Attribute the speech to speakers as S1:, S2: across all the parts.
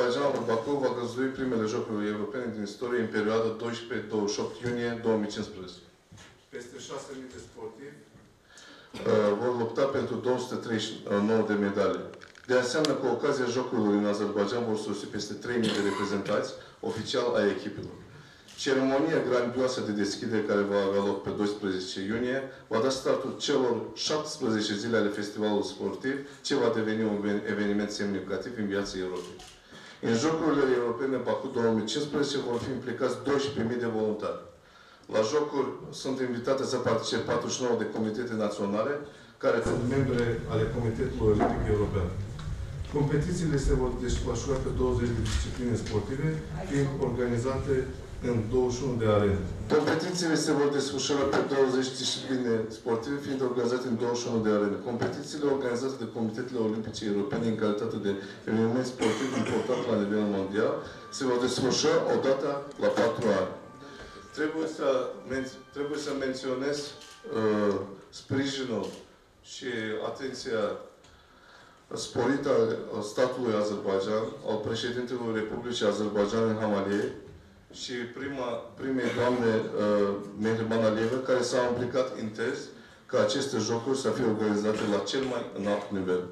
S1: Azerbaidjanul Baku va găzdui primele Jocuri Europene din istorie în perioada 12-28 iunie 2015. Peste 6.000 de sportivi vor lupta pentru 239 de medalii. De asemenea, cu ocazia Jocurilor în Azerbaidjan vor sosi peste 3.000 de reprezentanți oficial ai echipelor. Ceremonia grandioasă de deschidere care va avea loc pe 12 iunie va da startul celor 17 zile ale festivalului sportiv, ce va deveni un eveniment semnificativ în viața Europei. În Jocurile Europene BAKU 2015 vor fi implicați 12.000 de voluntari. La Jocuri sunt invitate să participe 49 de comitete naționale, care sunt membre ale Comitetului Olimpic European. Competițiile se vor desfășura pe 20 de discipline sportive, fiind organizate în 21 de arene. Competițiile se vor desfășura pe 20 discipline sportive, fiind organizate în 21 de arene. Competițiile organizate de Comitetele Olimpice Europene în calitate de eveniment sportiv important la nivel mondial se vor desfășura odată la 4 ani. Trebuie să menționez sprijinul și atenția sporită al statului Azerbaidjan, al președintelui Republicii Azerbaidjan în Hamaliei și primei doamne Mehriban Aliyeva, care s-au implicat intens ca aceste jocuri să fie organizate la cel mai înalt nivel.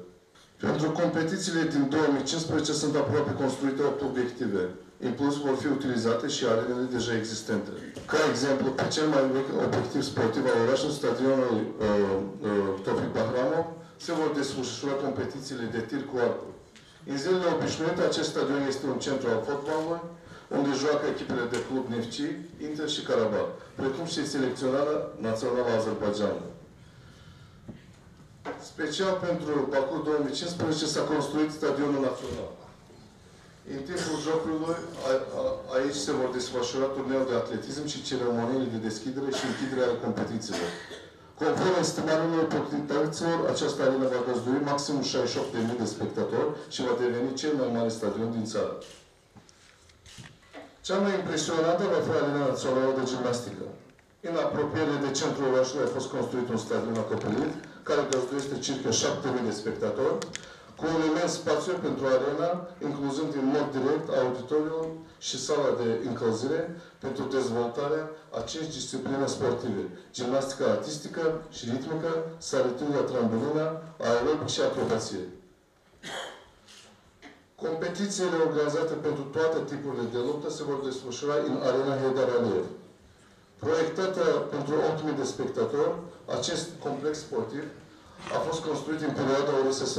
S1: Pentru competițiile din 2015 sunt aproape construite 8 obiective. În plus vor fi utilizate și arenele deja existente. Ca exemplu, pe cel mai vechi obiectiv sportiv al orașului, stadionul Tofik Bahramov, se vor desfășura competițiile de tir cu arcul. În zilele obișnuite, acest stadion este un centru al fotbalului, unde joacă echipele de club Neftchi, Inter și Karabakh, precum și selecționarea națională a Azerbaidjanului. Special pentru Baku 2015 s-a construit stadionul național. În timpul jocurilor, aici se vor desfășura turneul de atletism și ceremoniile de deschidere și închidere ale competițiilor. Conform estimărilor proprietarilor, această arenă va găzdui maxim 68.000 de spectatori și va deveni cel mai mare stadion din țară. Cea mai impresionantă va fi Arena Națională de Gimnastică. În apropiere de centrul orașului a fost construit un stadion acoperit, care găzduiește circa 7.000 de spectatori, cu un imens spațiu pentru arena, incluzând în mod direct auditoriul și sala de încălzire pentru dezvoltarea a 5 discipline sportive: gimnastică artistică și ritmică, săritul la trambulină, aerobic și acrobație. Competițiile organizate pentru toate tipurile de luptă se vor desfășura în arena Heydar Aliyev. Proiectată pentru 8.000 de spectatori, acest complex sportiv a fost construit în perioada URSS,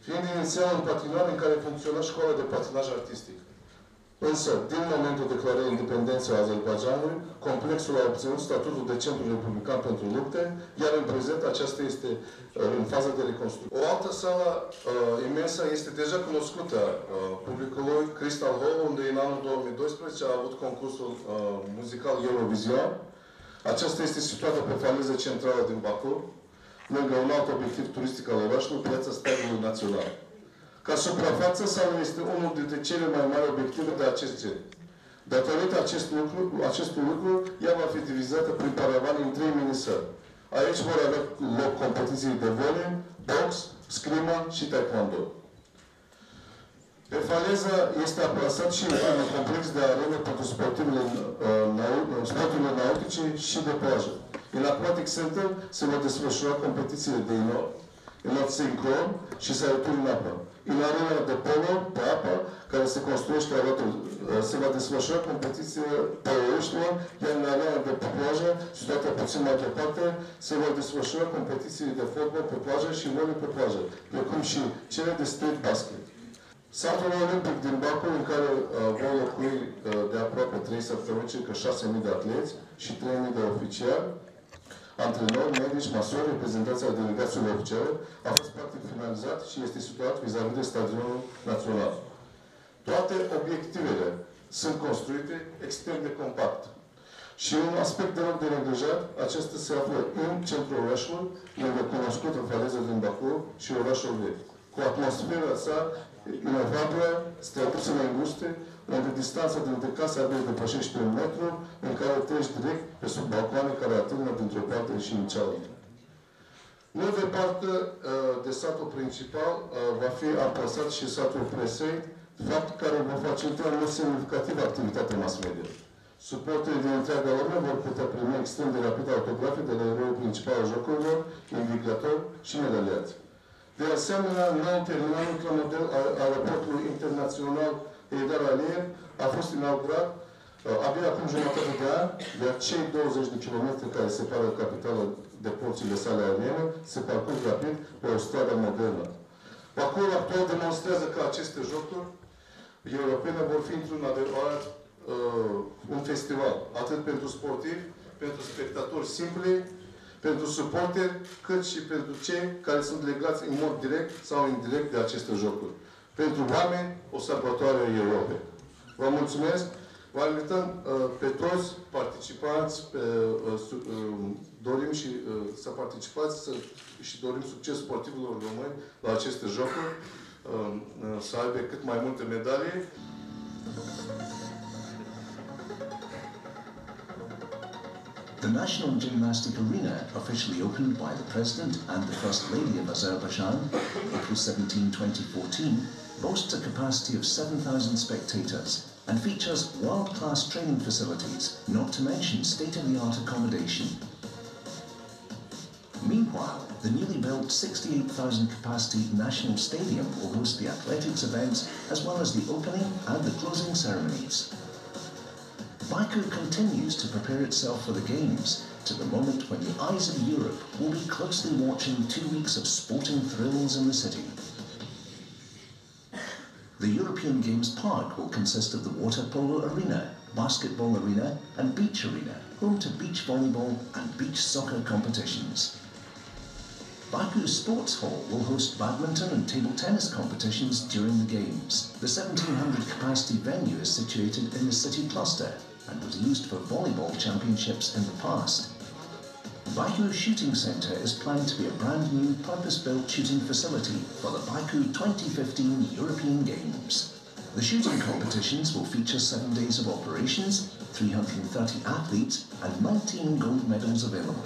S1: fiind inițial un patinaj în care funcționa școala de patinaj artistic. Însă, din momentul declarării independenței Azerbaidjanului, complexul a obținut statutul de centru republican pentru lupte, iar în prezent aceasta este în fază de reconstrucție. O altă sală imensă este deja cunoscută publicului, Crystal Hall, unde în anul 2012 a avut concursul muzical Eurovision. Aceasta este situată pe faleză centrală din Baku, lângă un alt obiectiv turistic al orașului, Piața Stadiului Național. Ca suprafață, sala este unul dintre cele mai mari obiective de acest gen. Datorită acestui lucru, ea va fi divizată prin paravane în 3 minisări. Aici vor avea loc competiții de volei, box, scrimă și taekwondo. Pe faleză este amplasat și un complex de arene pentru sporturile nautice și de plajă. În Aquatic Center se vor desfășura competițiile de înot sincron și sărituri în apă. În arena de polo, pe apă, care se construiește se va desfășura competițiile poloiștilor, iar în arena de plajă, situată puțin mai departe, se vor desfășura competițiile de fotbal pe plajă și volei pe plajă, precum și cele de street basket. Satul olimpic din Baku, în care vor locui de aproape 3 săptămâni circa 6.000 de atleți și 3.000 de oficiali, antrenori, medici, masori, reprezentanții delegațiilor oficiale, a fost practic finalizat și este situat vis-a-vis de stadionul național. Toate obiectivele sunt construite extrem de compact. Și un aspect deloc de neglijat, acesta se află în centrul orașului, lângă cunoscută faleză din Baku și orașul vechi, cu atmosfera sa inovabilă, străduțele înguste, unde distanța dintre case abia depășește 1 metru, în care treci direct pe sub balcoane care atârnă dintr-o parte și în cealaltă. Nu departe de satul principal va fi amplasat și satul Presei, fapt care va facilita în mod semnificativ activitatea mass media. Suporterii din întreaga lume vor putea primi extrem de rapid autografe de la eroul principal al jocurilor, invigilatori și medaliați. De asemenea, nou terminal ultramodel al aeroportului internațional Heydar Aliyev a fost inaugurat abia acum jumătate de an, de cei 20 de kilometri care separă capitala de porțile sale aeriene se parcurg rapid pe o stradă modernă. Bakuul actual demonstrează că aceste jocuri europene vor fi într-un adevărat un festival, atât pentru sportivi, pentru spectatori simpli, pentru suporteri, cât și pentru cei care sunt legați în mod direct sau indirect de aceste jocuri. Pentru oameni, o sărbătoare a Europei. Vă mulțumesc! Vă invităm pe toți participanți, dorim și să participați și dorim succes sportivilor români la aceste jocuri, să aibă cât mai multe medalii.
S2: The National Gymnastic Arena, officially opened by the President and the First Lady of Azerbaijan, April 17, 2014, boasts a capacity of 7,000 spectators and features world-class training facilities, not to mention state-of-the-art accommodation. Meanwhile, the newly built 68,000 capacity National Stadium will host the athletics events as well as the opening and the closing ceremonies. Baku continues to prepare itself for the Games, to the moment when the eyes of Europe will be closely watching 2 weeks of sporting thrills in the city. The European Games Park will consist of the water polo arena, basketball arena and beach arena, home to beach volleyball and beach soccer competitions. Baku Sports Hall will host badminton and table tennis competitions during the Games. The 1,700 capacity venue is situated in the city cluster and was used for volleyball championships in the past. Baku Shooting Centre is planned to be a brand new purpose-built shooting facility for the Baku 2015 European Games. The shooting competitions will feature 7 days of operations, 330 athletes and 19 gold medals available.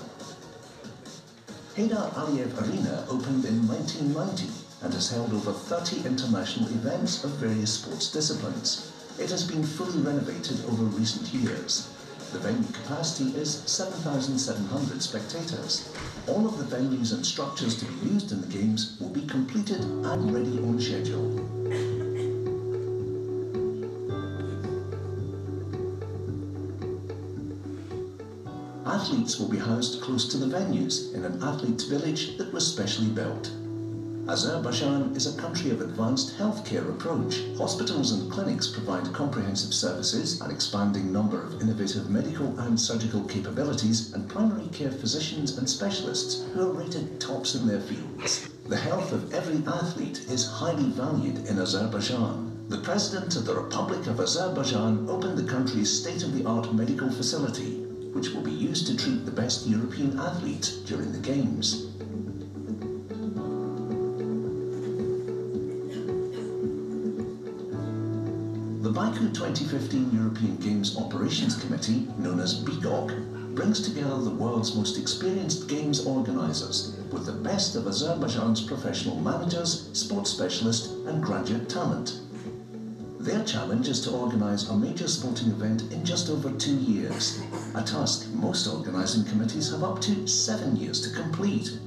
S2: Heydar Aliyev Arena opened in 1990 and has held over 30 international events of various sports disciplines. It has been fully renovated over recent years. The venue capacity is 7,700 spectators. All of the venues and structures to be used in the Games will be completed and ready on schedule. Athletes will be housed close to the venues in an athletes' village that was specially built. Azerbaijan is a country of advanced healthcare approach. Hospitals and clinics provide comprehensive services, an expanding number of innovative medical and surgical capabilities, and primary care physicians and specialists who are rated tops in their fields. The health of every athlete is highly valued in Azerbaijan. The President of the Republic of Azerbaijan opened the country's state-of-the-art medical facility, which will be used to treat the best European athletes during the Games. The Baku 2015 European Games Operations Committee, known as BAKU, brings together the world's most experienced games organisers with the best of Azerbaijan's professional managers, sports specialists and graduate talent. Their challenge is to organise a major sporting event in just over 2 years, a task most organising committees have up to 7 years to complete.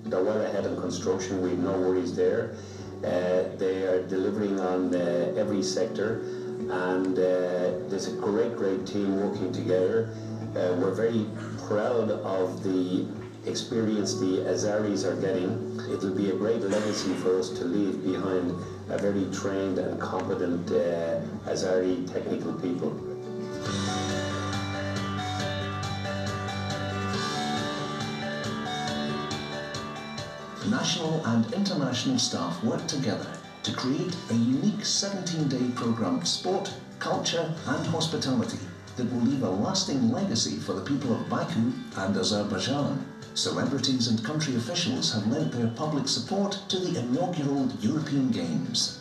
S3: They're well ahead of construction, we've no worries there. They are delivering on every sector, and there's a great team working together. We're very proud of the experience the Azeris are getting. It will be a great legacy for us to leave behind a very trained and competent Azeri technical people.
S2: National and international staff work together to create a unique 17-day programme of sport, culture and hospitality that will leave a lasting legacy for the people of Baku and Azerbaijan. Celebrities and country officials have lent their public support to the inaugural European Games.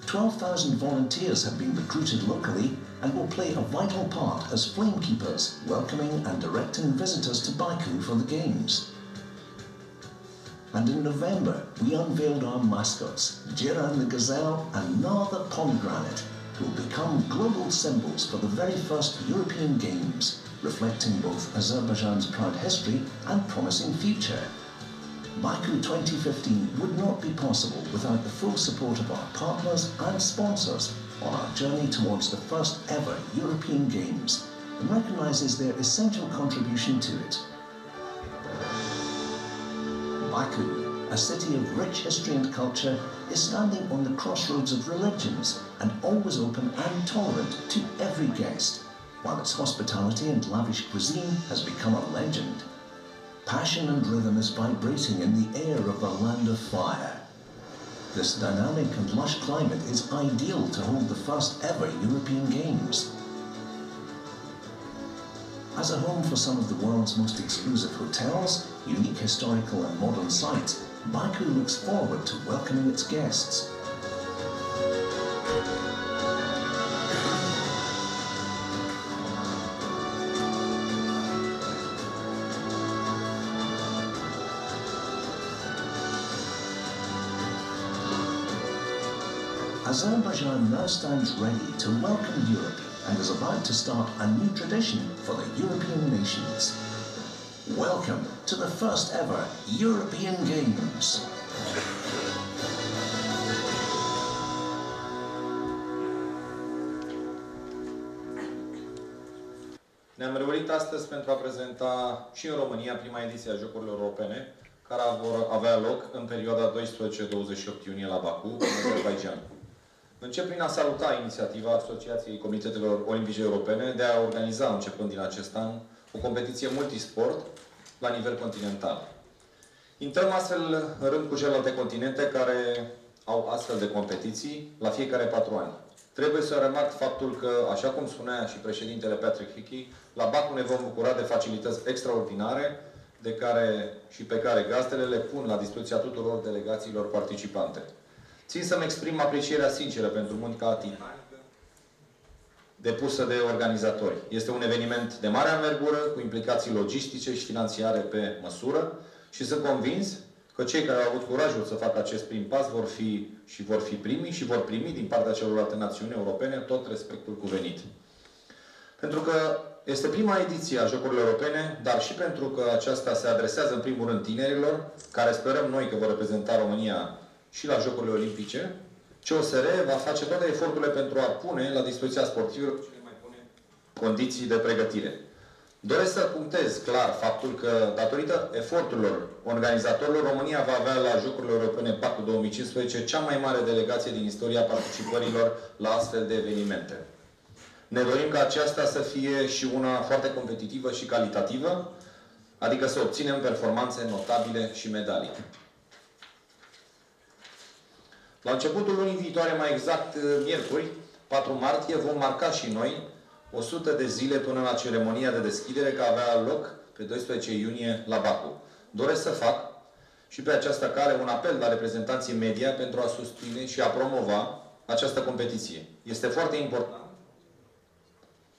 S2: 12,000 volunteers have been recruited locally and will play a vital part as flamekeepers, welcoming and directing visitors to Baku for the Games. And in November, we unveiled our mascots, Jiran the Gazelle and Na the Pomegranate, who will become global symbols for the very first European Games, reflecting both Azerbaijan's proud history and promising future. Baku 2015 would not be possible without the full support of our partners and sponsors on our journey towards the first ever European Games, and recognises their essential contribution to it. Baku, a city of rich history and culture, is standing on the crossroads of religions and always open and tolerant to every guest, while its hospitality and lavish cuisine has become a legend. Passion and rhythm is vibrating in the air of the land of fire. This dynamic and lush climate is ideal to hold the first ever European Games. As a home for some of the world's most exclusive hotels, unique historical and modern sites, Baku looks forward to welcoming its guests. Azerbaijan now stands ready to welcome Europe and is about to start a new tradition for the European nations. Welcome to the first ever European Games.
S4: Ne-am reunit astăzi pentru a prezenta și în România prima ediție a Jocurilor Europene, care vor avea loc în perioada 12-28 iunie la Baku, în Azerbaijan. Încep prin a saluta inițiativa Asociației Comitetelor Olimpice Europene de a organiza, începând din acest an, o competiție multisport la nivel continental. Intrăm astfel în rând cu celelalte continente care au astfel de competiții la fiecare 4 ani. Trebuie să remarc faptul că, așa cum spunea și președintele Patrick Hickey, la Baku ne vom bucura de facilități extraordinare pe care gazdele le pun la dispoziția tuturor delegațiilor participante. Țin să-mi exprim aprecierea sinceră pentru munca titanică depusă de organizatori. Este un eveniment de mare anvergură, cu implicații logistice și financiare pe măsură și sunt convins că cei care au avut curajul să facă acest prim pas vor fi primii și vor primi din partea celorlalte națiuni europene tot respectul cuvenit. Pentru că este prima ediție a Jocurilor Europene, dar și pentru că aceasta se adresează în primul rând tinerilor, care sperăm noi că vor reprezenta România și la Jocurile Olimpice, COSR va face toate eforturile pentru a pune la dispoziția sportivilor cele mai bune condiții de pregătire. Doresc să punctez clar faptul că, datorită eforturilor organizatorilor, România va avea la Jocurile Europene BAKU 2015 cea mai mare delegație din istoria participărilor la astfel de evenimente. Ne dorim ca aceasta să fie și una foarte competitivă și calitativă, adică să obținem performanțe notabile și medalii. La începutul lunii viitoare, mai exact miercuri, 4 martie, vom marca și noi 100 de zile până la ceremonia de deschidere, care avea loc pe 12 iunie la Baku. Doresc să fac și pe această cale un apel la reprezentanții media pentru a susține și a promova această competiție. Este foarte important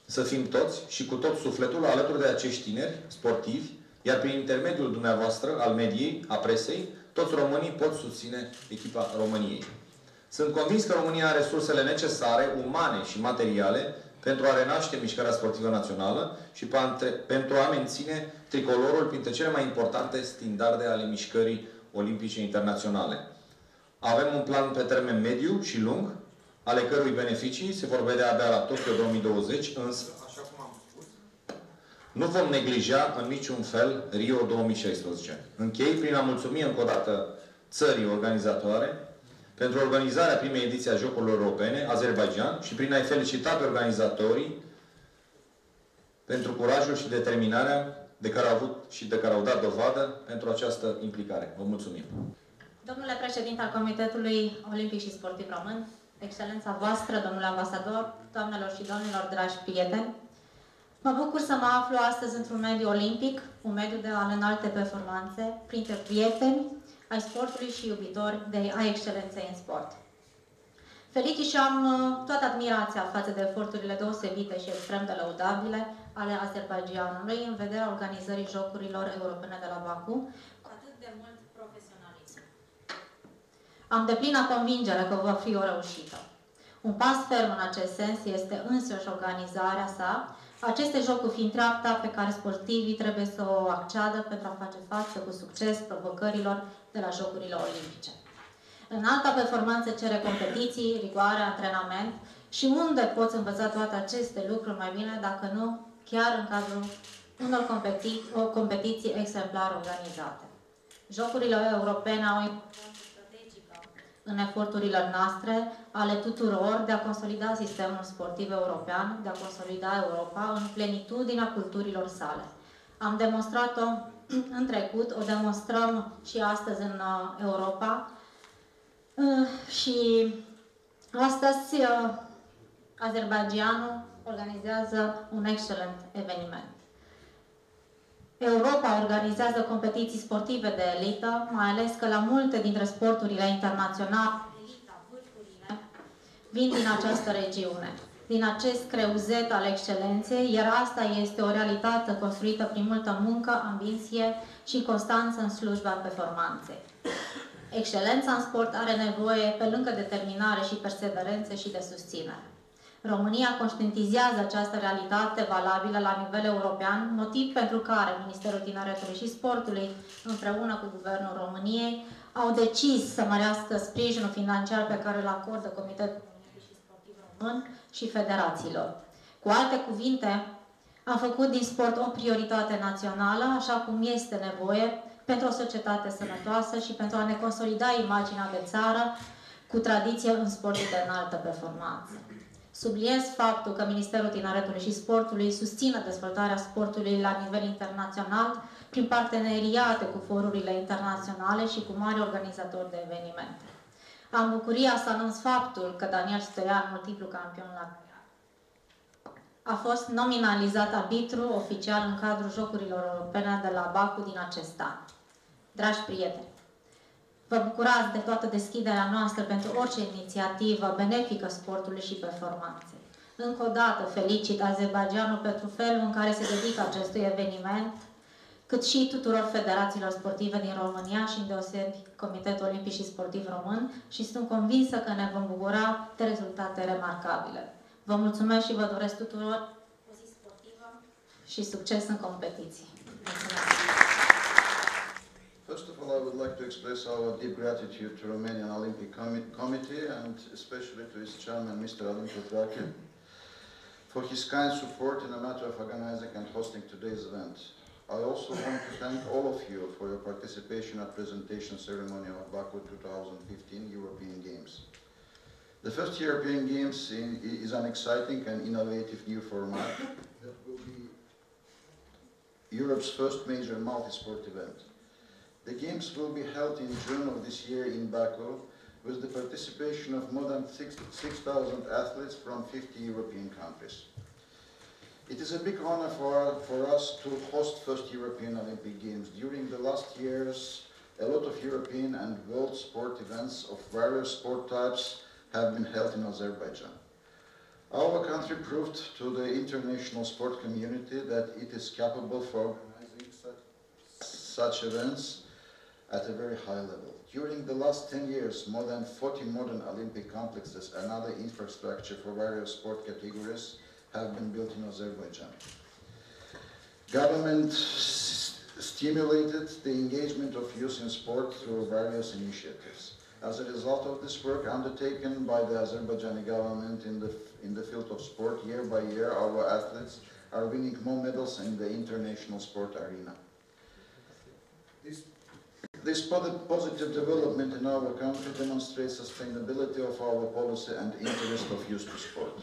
S4: să fim toți și cu tot sufletul alături de acești tineri sportivi, iar prin intermediul dumneavoastră, al mediei, a presei, toți românii pot susține echipa României. Sunt convins că România are resursele necesare, umane și materiale, pentru a renaște mișcarea sportivă națională și pentru a menține tricolorul printre cele mai importante standarde ale mișcării olimpice internaționale. Avem un plan pe termen mediu și lung, ale cărui beneficii se vor vedea abia la Tokyo 2020, însă, așa cum am spus, nu vom neglija în niciun fel Rio 2016. Închei prin a mulțumi încă o dată țării organizatoare pentru organizarea primei ediții a Jocurilor Europene, Azerbaijan, și prin a-i felicita pe organizatorii pentru curajul și determinarea de care au avut și de care au dat dovadă pentru această implicare. Vă mulțumim!
S5: Domnule președinte al Comitetului Olimpic și Sportiv Român, Excelența voastră, domnule ambasador, doamnelor și domnilor, dragi prieteni, mă bucur să mă aflu astăzi într-un mediu olimpic, un mediu de înalte performanțe, printre prieteni ai sportului și iubitori ai excelenței în sport. Felicit și am toată admirația față de eforturile deosebite și extrem de lăudabile ale Azerbaidjanului în vederea organizării Jocurilor Europene de la Baku cu atât de mult profesionalism. Am deplină convingere că va fi o reușită. Un pas ferm în acest sens este însăși organizarea sa, aceste jocuri fiind treapta pe care sportivii trebuie să o acceadă pentru a face față cu succes provocărilor de la Jocurile Olimpice. Înalta performanță cere competiții, rigoare, antrenament și unde poți învăța toate aceste lucruri mai bine, dacă nu chiar în cadrul unor competiții exemplar organizate. Jocurile europene au o importanță strategică în eforturile noastre, ale tuturor, de a consolida sistemul sportiv european, de a consolida Europa în plenitudinea culturilor sale. Am demonstrat-o în trecut, o demonstrăm și astăzi în Europa și astăzi Azerbaidjanul organizează un excelent eveniment. Europa organizează competiții sportive de elită, mai ales că la multe dintre sporturile internaționale, elita, vârfurile, vin din această regiune, din acest creuzet al excelenței, iar asta este o realitate construită prin multă muncă, ambiție și constanță în slujba performanței. Excelența în sport are nevoie, pe lângă determinare și perseverență, și de susținere. România conștientizează această realitate valabilă la nivel european, motiv pentru care Ministerul Tineretului și Sportului, împreună cu Guvernul României, au decis să mărească sprijinul financiar pe care îl acordă Comitetul Olimpic și Sportiv Român și federațiilor. Cu alte cuvinte, am făcut din sport o prioritate națională, așa cum este nevoie, pentru o societate sănătoasă și pentru a ne consolida imaginea de țară cu tradiție în sportul de înaltă performanță. Subliniez faptul că Ministerul Tineretului și Sportului susține dezvoltarea sportului la nivel internațional prin parteneriate cu forurile internaționale și cu mari organizatori de evenimente. Am bucuria să anunț faptul că Daniel Stoian, multiplu campion la a fost nominalizat arbitru oficial în cadrul Jocurilor Europene de la Baku din acest an. Dragi prieteni, vă bucurați de toată deschiderea noastră pentru orice inițiativă benefică sportului și performanței. Încă o dată felicit Azerbaidjanul pentru felul în care se dedică acestui eveniment, cât și tuturor federațiilor sportive din România și îndeosebi Comitetul Olimpic și Sportiv Român și sunt convinsă că ne vom bucura de rezultate remarcabile. Vă mulțumesc și vă doresc tuturor o zi sportivă și succes în competiții. Mulțumesc!
S6: First of all, I would like to express our deep gratitude to Romanian Olympic Committee and especially to its chairman, Mr. Alin Petrache, for his kind support in the matter of organizing and hosting today's event. I also want to thank all of you for your participation at presentation ceremony of Baku 2015 European Games. The first European Games is an exciting and innovative new format that will be Europe's first major multi-sport event. The Games will be held in June of this year in Baku with the participation of more than 6,000 athletes from 50 European countries. It is a big honor for us to host first European Olympic Games. During the last years, a lot of European and world sport events of various sport types have been held in Azerbaijan. Our country proved to the international sport community that it is capable for organizing such events at a very high level. During the last 10 years, more than 40 modern Olympic complexes and other infrastructure for various sport categories have been built in Azerbaijan. Government stimulated the engagement of youth in sport through various initiatives. As a result of this work undertaken by the Azerbaijani government in the field of sport, year by year our athletes are winning more medals in the international sport arena. This positive development in our country demonstrates sustainability of our policy and interest of youth to sport.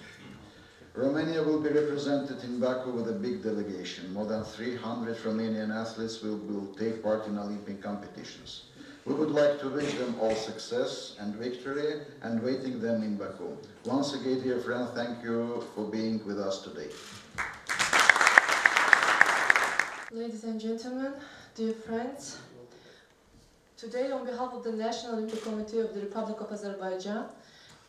S6: Romania will be represented in Baku with a big delegation. More than 300 Romanian athletes will take part in Olympic competitions. We would like to wish them all success and victory and waiting them in Baku. Once again, dear friend, thank you for being with us today.
S7: Ladies and gentlemen, dear friends, today on behalf of the National Olympic Committee of the Republic of Azerbaijan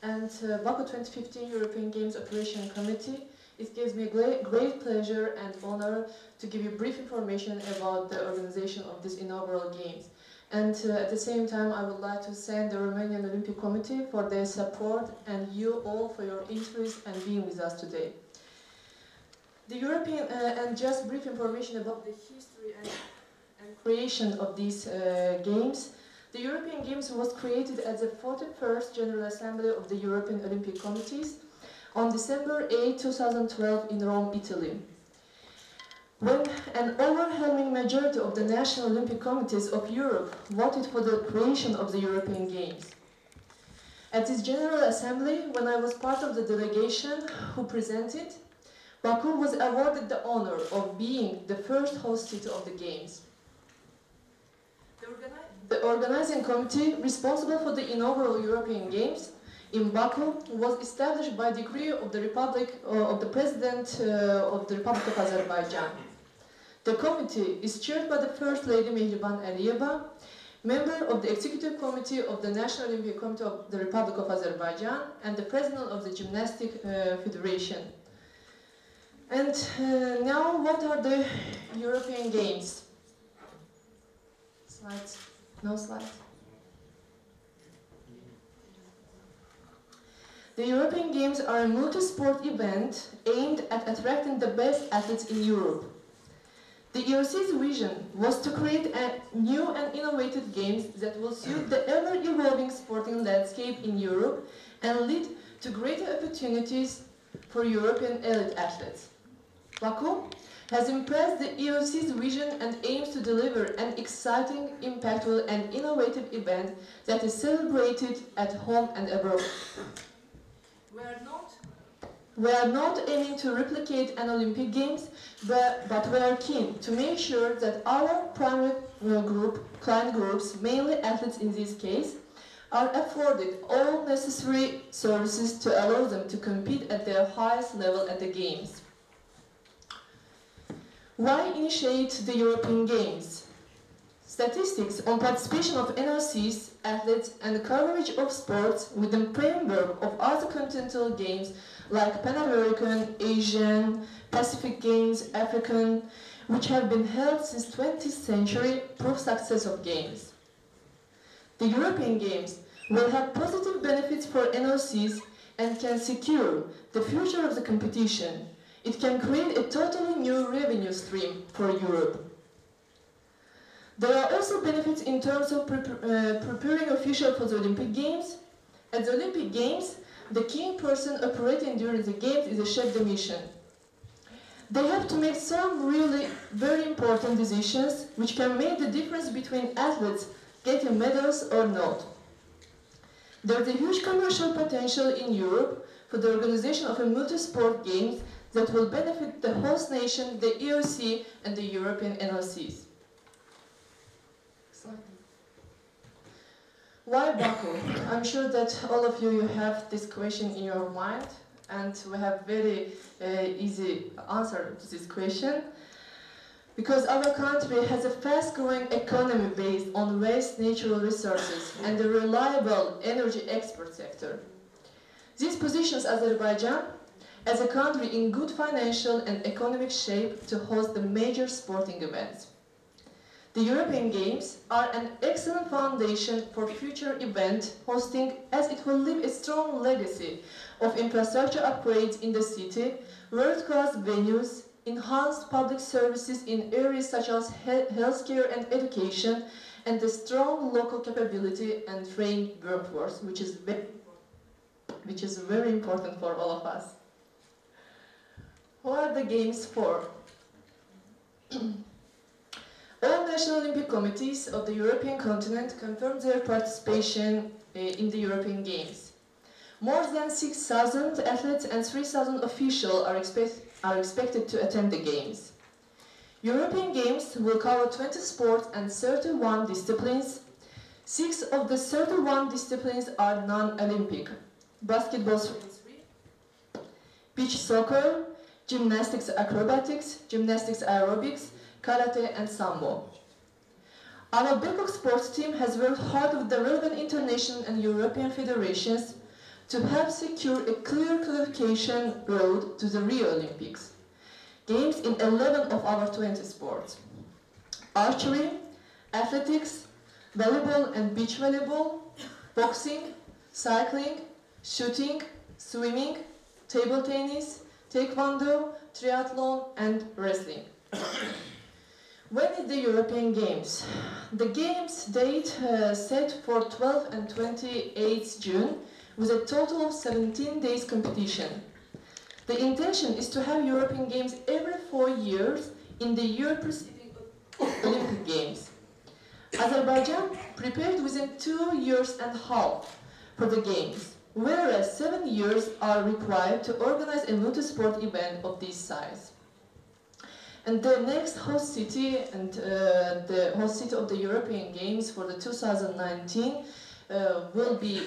S7: and Baku 2015 European Games Operation Committee, It gives me great pleasure and honor to give you brief information about the organization of these inaugural games. And at the same time, I would like to thank the Romanian Olympic Committee for their support and you all for your interest and being with us today. The European, and just brief information about the history and creation of these games. The European Games was created at the 41st General Assembly of the European Olympic Committees on December 8, 2012 in Rome, Italy, when an overwhelming majority of the national Olympic committees of Europe voted for the creation of the European Games. At this General Assembly, when I was part of the delegation who presented, Baku was awarded the honor of being the first host city of the Games. The organizing committee responsible for the inaugural European Games in Baku was established by decree of the President of the Republic of Azerbaijan. The committee is chaired by the First Lady Mehriban Aliyeva, member of the Executive Committee of the National Olympic Committee of the Republic of Azerbaijan, and the President of the Gymnastic Federation. And now, what are the European Games? Slides? No slides? The European Games are a multi-sport event aimed at attracting the best athletes in Europe. The EOC's vision was to create new and innovative games that will suit the ever-evolving sporting landscape in Europe and lead to greater opportunities for European elite athletes. Baku has impressed the EOC's vision and aims to deliver an exciting, impactful and innovative event that is celebrated at home and abroad. We are not aiming to replicate an Olympic Games, but we are keen to make sure that our primary client groups, mainly athletes in this case, are afforded all necessary services to allow them to compete at their highest level at the Games. Why initiate the European Games? Statistics on participation of NOCs, athletes, and coverage of sports within the framework of other continental games like Pan American, Asian, Pacific Games, African, which have been held since the 20th century, prove success of games. The European Games will have positive benefits for NOCs and can secure the future of the competition. It can create a totally new revenue stream for Europe. There are also benefits in terms of preparing officials for the Olympic Games. At the Olympic Games, the key person operating during the Games is a chef de mission. They have to make some really very important decisions which can make the difference between athletes getting medals or not. There is a huge commercial potential in Europe for the organization of a multi-sport games that will benefit the host nation, the EOC, and the European NOCs. Why Baku? I'm sure that all of you have this question in your mind, and we have very easy answer to this question. Because our country has a fast-growing economy based on vast natural resources and a reliable energy export sector. This positions Azerbaijan as a country in good financial and economic shape to host the major sporting events. The European Games are an excellent foundation for future event hosting, as it will leave a strong legacy of infrastructure upgrades in the city, world-class venues, enhanced public services in areas such as healthcare and education, and the strong local capability and trained workforce, which is very important for all of us. What are the Games for? All national Olympic committees of the European continent confirmed their participation in the European Games. More than 6,000 athletes and 3,000 officials are expected to attend the Games. European Games will cover 20 sports and 31 disciplines. 6 of the 31 disciplines are non-Olympic: basketball, beach soccer, gymnastics acrobatics, gymnastics aerobics, karate and sambo. Our Bangkok sports team has worked hard with the relevant international and European federations to help secure a clear qualification road to the Rio Olympics. Games in 11 of our 20 sports: archery, athletics, volleyball and beach volleyball, boxing, cycling, shooting, swimming, table tennis, taekwondo, triathlon and wrestling. When is the European Games? The Games date set for 12 and 28 June with a total of 17 days competition. The intention is to have European Games every 4 years in the year preceding Olympic Games. Azerbaijan prepared within 2 years and a half for the Games, whereas 7 years are required to organize a multi-sport event of this size. And the next host city and the host city of the European Games for the 2019 will be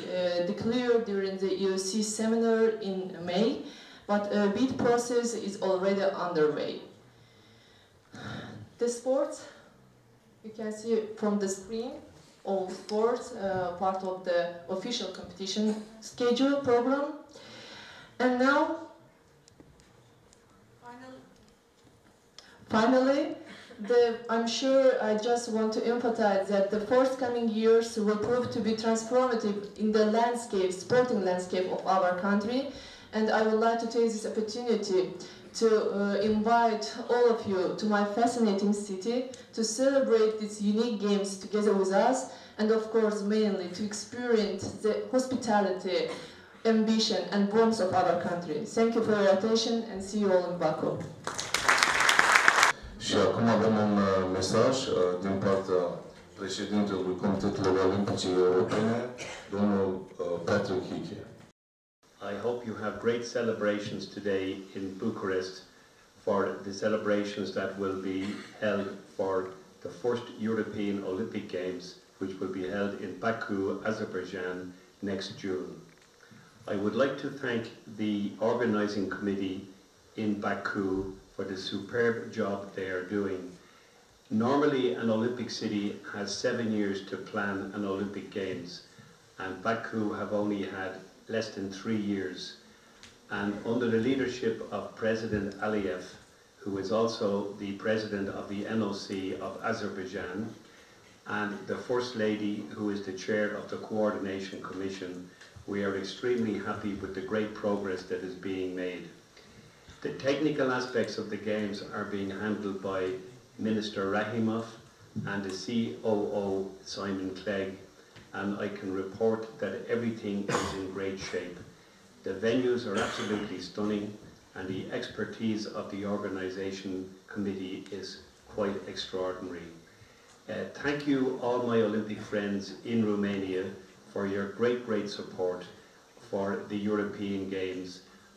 S7: declared during the EOC seminar in May, but a bid process is already underway. The sports, you can see from the screen, all sports, part of the official competition schedule program. And now, finally, I'm sure I just want to emphasize that the forthcoming years will prove to be transformative in the landscape, sporting landscape of our country. And I would like to take this opportunity to invite all of you to my fascinating city to celebrate these unique games together with us, and of course mainly to experience the hospitality, ambition and warmth of our country. Thank you for your attention and see you all in Baku.
S1: Și acum avem un mesaj din partea președintelui Comitetului Olimpice Europene, domnul Patrick Hickey.
S3: I hope you have great celebrations today in Bucharest for the celebrations that will be held for the first European Olympic Games, which will be held in Baku, Azerbaijan next June. I would like to thank the organizing committee in Baku for the superb job they are doing. Normally an Olympic city has 7 years to plan an Olympic Games, and Baku have only had less than 3 years. And under the leadership of President Aliyev, who is also the president of the NOC of Azerbaijan, and the First Lady, who is the chair of the Coordination Commission, we are extremely happy with the great progress that is being made. The technical aspects of the Games are being handled by Minister Rahimov and the COO Simon Clegg, and I can report that everything is in great shape. The venues are absolutely stunning, and the expertise of the organisation committee is quite extraordinary. Thank you, all my Olympic friends in Romania, for your great support for the European Games,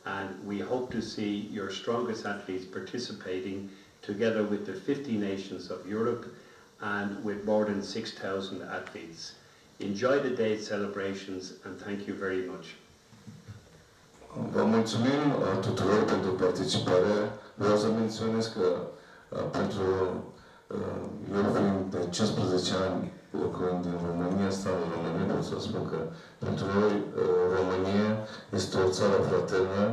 S3: and we hope to see your strongest athletes participating together with the 50 nations of Europe and with more than 6,000 athletes. Enjoy the day's celebrations and thank you very much.
S1: Vă mulțumim tuturor pentru participare. Vreau să menționez că pentru eu fiind de 15 ani locuind în România, stau în România, pot să spun că pentru noi România este o țară fraternă,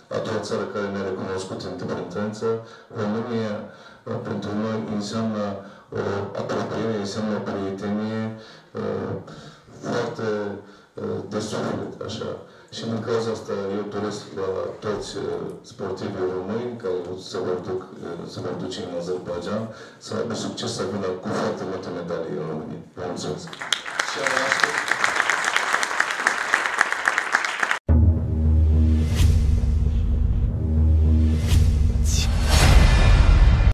S1: a doua țară care ne-a recunoscut independență. România pentru noi înseamnă o apropiere, înseamnă o prietenie foarte de suflet, așa. Și din cauza asta eu doresc la toți sportivii români care se vor duce în Azerbaijan să aibă succes, să vină cu foarte multe medalii în România. Vă mulțumesc!